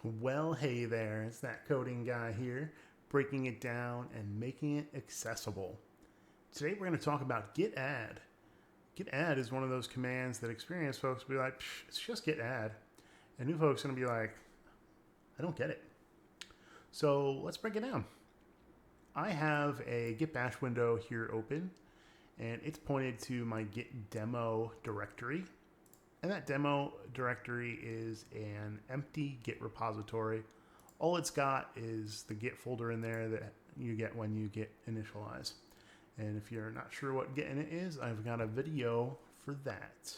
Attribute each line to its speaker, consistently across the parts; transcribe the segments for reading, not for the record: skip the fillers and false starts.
Speaker 1: Well, hey there, it's that coding guy here, breaking it down and making it accessible. Today we're going to talk about git add. Git add is one of those commands that experienced folks will be like, it's just git add. And new folks are going to be like, I don't get it. So let's break it down. I have a git bash window here open, and it's pointed to my git demo directory. And that demo directory is an empty Git repository. All it's got is the Git folder in there that you get when you Git initialize. And if you're not sure what Git init is, I've got a video for that.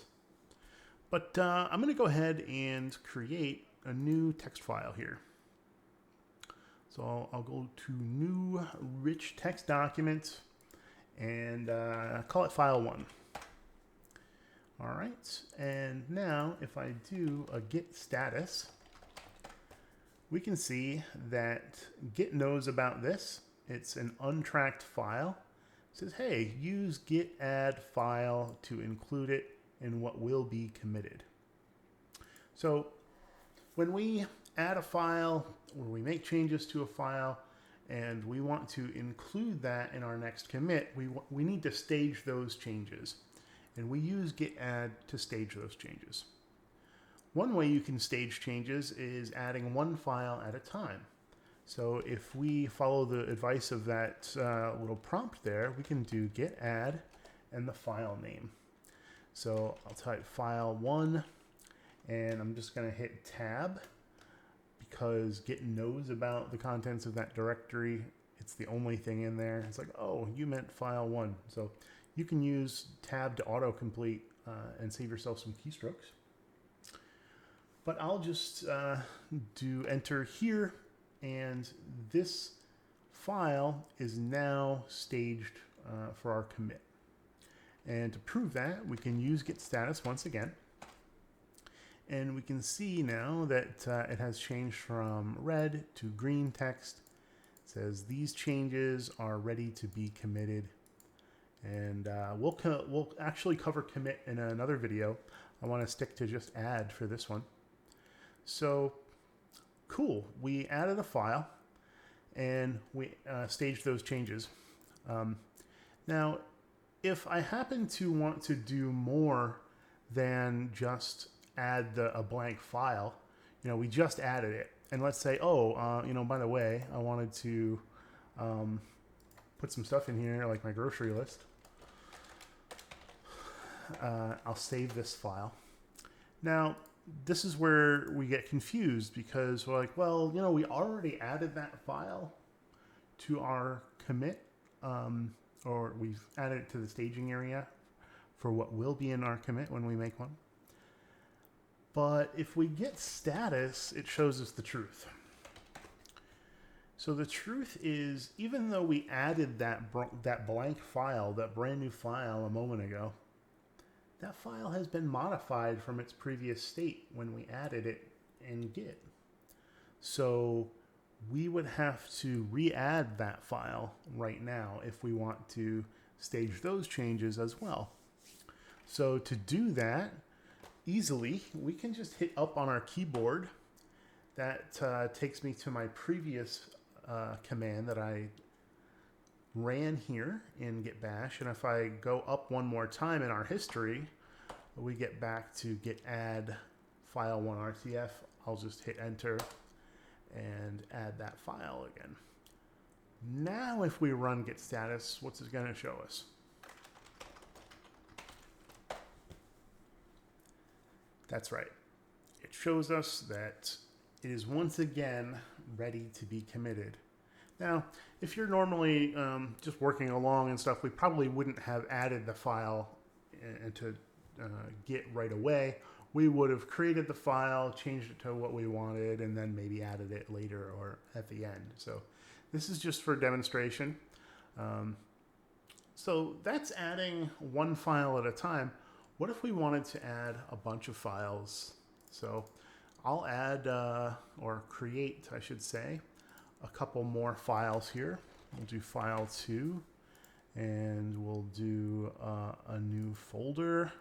Speaker 1: But I'm going to go ahead and create a new text file here. So I'll go to new rich text document and call it file 1. All right, and now if I do a git status, we can see that Git knows about this. It's an untracked file. It says, hey, use git add file to include it in what will be committed. So when we add a file or we make changes to a file and we want to include that in our next commit, we need to stage those changes. And we use git add to stage those changes. One way you can stage changes is adding one file at a time. So if we follow the advice of that little prompt there, we can do git add and the file name. So I'll type file 1 and I'm just going to hit tab because Git knows about the contents of that directory. It's the only thing in there. It's like, oh, you meant file 1. So you can use tab to autocomplete and save yourself some keystrokes. But I'll just do enter here, and this file is now staged for our commit. And to prove that, we can use git status once again. And we can see now that it has changed from red to green text. It says these changes are ready to be committed. And we'll actually cover commit in another video. I want to stick to just add for this one. So cool, we added a file and we staged those changes. Now, if I happen to want to do more than just add a blank file, we just added it. And let's say, by the way, I wanted to put some stuff in here like my grocery list. I'll save this file. Now, this is where we get confused because we're like, well, we already added that file to our commit, or we've added it to the staging area for what will be in our commit when we make one. But if we get status, it shows us the truth. So the truth is, even though we added that blank file, that brand new file a moment ago, that file has been modified from its previous state when we added it in Git. So we would have to re-add that file right now if we want to stage those changes as well. So to do that easily, we can just hit up on our keyboard. That takes me to my previous command that I ran here in Git Bash, and if I go up one more time in our history, we get back to git add file 1 RTF. I'll just hit enter and add that file again. Now if we run git status, what's it going to show us? That's right. It shows us that it is once again ready to be committed. Now, if you're normally just working along and stuff, we probably wouldn't have added the file into Git right away. We would have created the file, changed it to what we wanted, and then maybe added it later or at the end. So this is just for demonstration. So that's adding one file at a time. What if we wanted to add a bunch of files? So I'll add, or create, I should say, a couple more files here. We'll do file 2 and we'll do a new folder.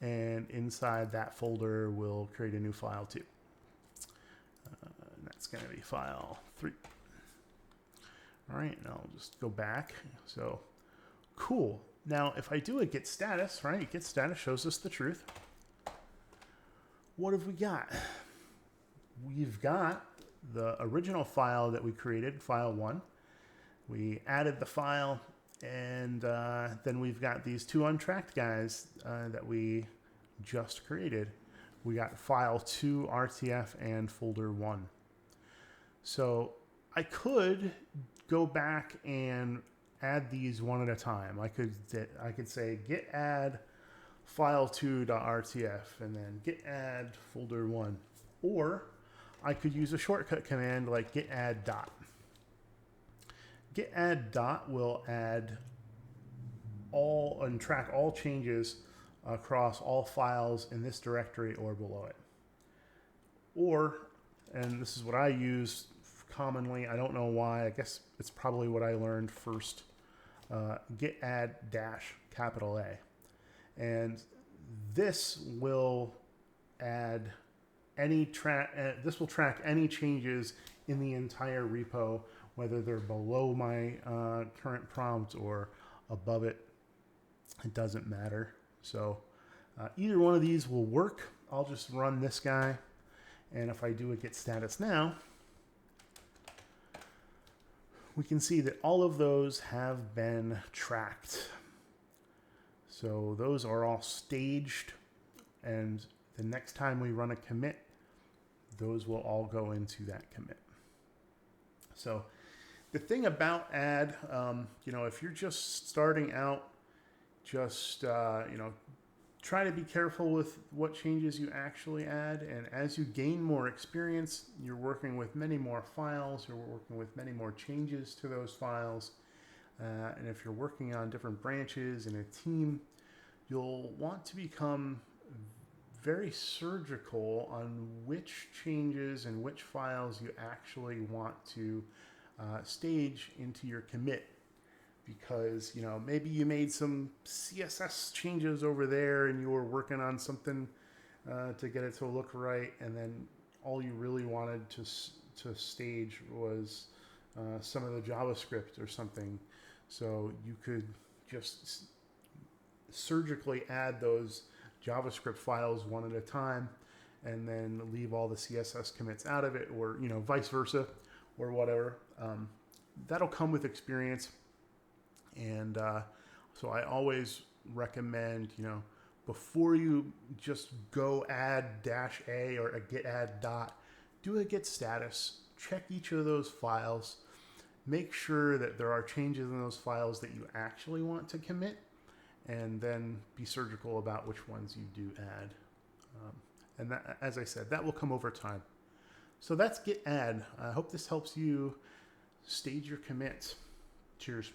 Speaker 1: and inside that folder we'll create a new file too. And that's going to be file 3. All right, and I'll just go back. So cool. Now if I do a git status, right, git status shows us the truth. What have we got? We've got the original file that we created, file 1. We added the file, and then we've got these 2 untracked guys that we just created. We got file 2 RTF and folder 1. So I could go back and add these one at a time. I could say git add file2.rtf and then git add folder 1, or I could use a shortcut command like git add dot. Git add dot will add all and track all changes across all files in this directory or below it. Or, and this is what I use commonly, I don't know why, I guess it's probably what I learned first, git add dash capital A. And this will add any this will track any changes in the entire repo, whether they're below my current prompt or above it. It doesn't matter. So either one of these will work. I'll just run this guy, and if I do a git status now, we can see that all of those have been tracked. So those are all staged, and the next time we run a commit, those will all go into that commit. So the thing about add, you know, if you're just starting out, just, you know, try to be careful with what changes you actually add. And as you gain more experience, you're working with many more files, you're working with many more changes to those files. And if you're working on different branches in a team, you'll want to become very surgical on which changes and which files you actually want to stage into your commit. Because, you know, maybe you made some CSS changes over there and you were working on something to get it to look right, and then all you really wanted to stage was some of the JavaScript or something. So you could just surgically add those JavaScript files one at a time and then leave all the CSS commits out of it, or, you know, vice versa or whatever. That'll come with experience. And so I always recommend, you know, before you just go add -a or a git add dot, do a git status, check each of those files, make sure that there are changes in those files that you actually want to commit, and then be surgical about which ones you do add. And that, as I said, that will come over time. So that's git add. I hope this helps you stage your commits. Cheers.